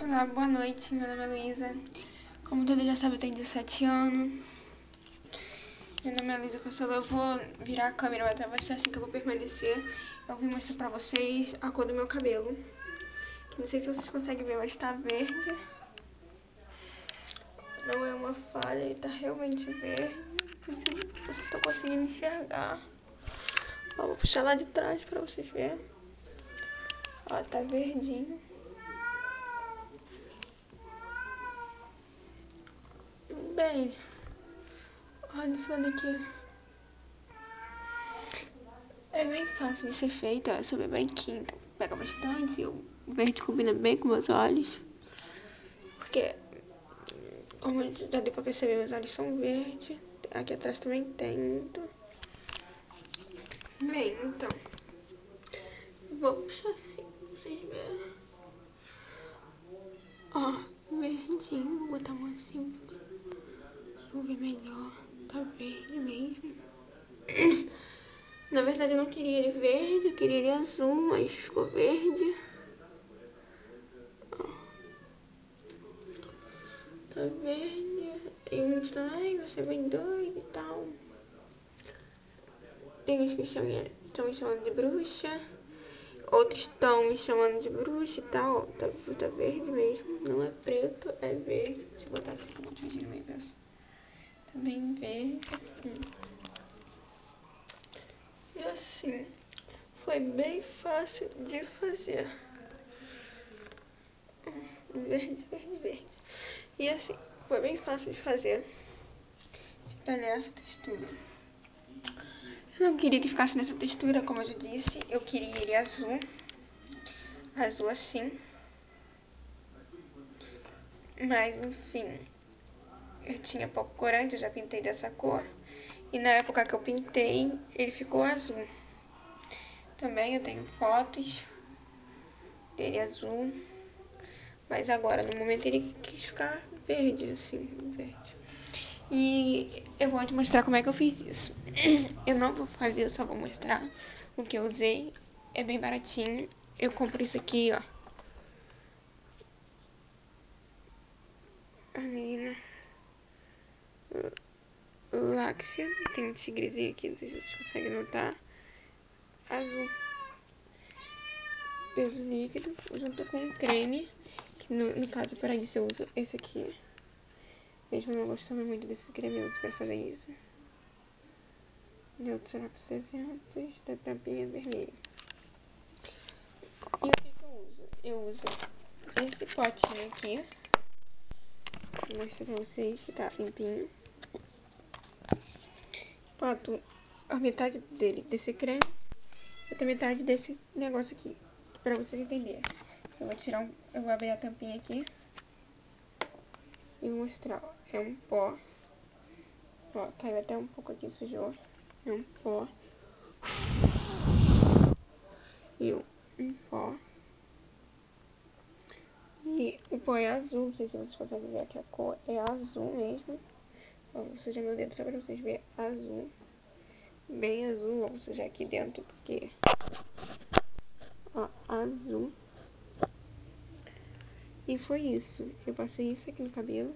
Olá, boa noite, meu nome é Luísa. Como todos já sabem, eu tenho 17 anos. Meu nome é Luísa Cancelo. Eu vou virar a câmera, mas vai ser assim que eu vou permanecer. Eu vim mostrar pra vocês a cor do meu cabelo. Não sei se vocês conseguem ver, mas tá verde. Não é uma falha, ele tá realmente verde. Não sei se vocês estão conseguindo enxergar. Ó, vou puxar lá de trás pra vocês verem. Ó, tá verdinho. Bem, olha isso daqui. É bem fácil de ser feito, ó. Eu sou bem branquinho, então pega bastante. O verde combina bem com meus olhos. Porque, como já deu pra perceber, meus olhos são verdes. Aqui atrás também tem, então. Bem, então. Vou puxar assim pra vocês verem. Ó, verdinho. Vou botar uma assim pra vocês ver melhor. Tá verde mesmo. Na verdade eu não queria ele verde, eu queria ele azul, mas ficou verde. Ó. Tá verde. E muitos também, você é bem doido e tal. Tem uns que estão me chamando de bruxa. Outros estão me chamando de bruxa e tal. Tá verde mesmo. Não é preto, é verde. Deixa eu botar assim que eu vou dividir no meio pra você. Tá bem verde. E assim, foi bem fácil de fazer. Verde, verde, verde. E assim, foi bem fácil de fazer. Ficar nessa textura. Eu não queria que ficasse nessa textura, como eu já disse. Eu queria ele azul. Azul assim. Mas, enfim. Eu tinha pouco corante, eu já pintei dessa cor. E na época que eu pintei, ele ficou azul. Também eu tenho fotos dele azul. Mas agora, no momento, ele quis ficar verde, assim, verde. E eu vou te mostrar como é que eu fiz isso. Eu não vou fazer, eu só vou mostrar o que eu usei. É bem baratinho. Eu compro isso aqui, ó. A menina Láxia. Tem um tigrezinho aqui, não sei se vocês conseguem notar. Azul. Peso líquido, junto com um creme. Que no caso, para isso, eu uso esse aqui. Mesmo não gostando muito desse creme, eu uso pra fazer isso. Neutrox 300 da tampinha vermelha. E o que eu uso? Eu uso esse potinho aqui. Vou mostrar pra vocês que tá limpinho. Boto a metade dele desse creme. Outra metade desse negócio aqui. Pra vocês entenderem. Eu vou abrir a tampinha aqui. E vou mostrar, ó. É um pó. Ó, caiu até um pouco aqui, sujou. É um pó. E um pó. E o pó é azul, não sei se vocês conseguem ver aqui a cor. É azul mesmo. Ó, vou sujar meu dedo só pra vocês verem. Azul. Bem azul, ó, vou sujar aqui dentro porque... Ó, azul. E foi isso. Eu passei isso aqui no cabelo.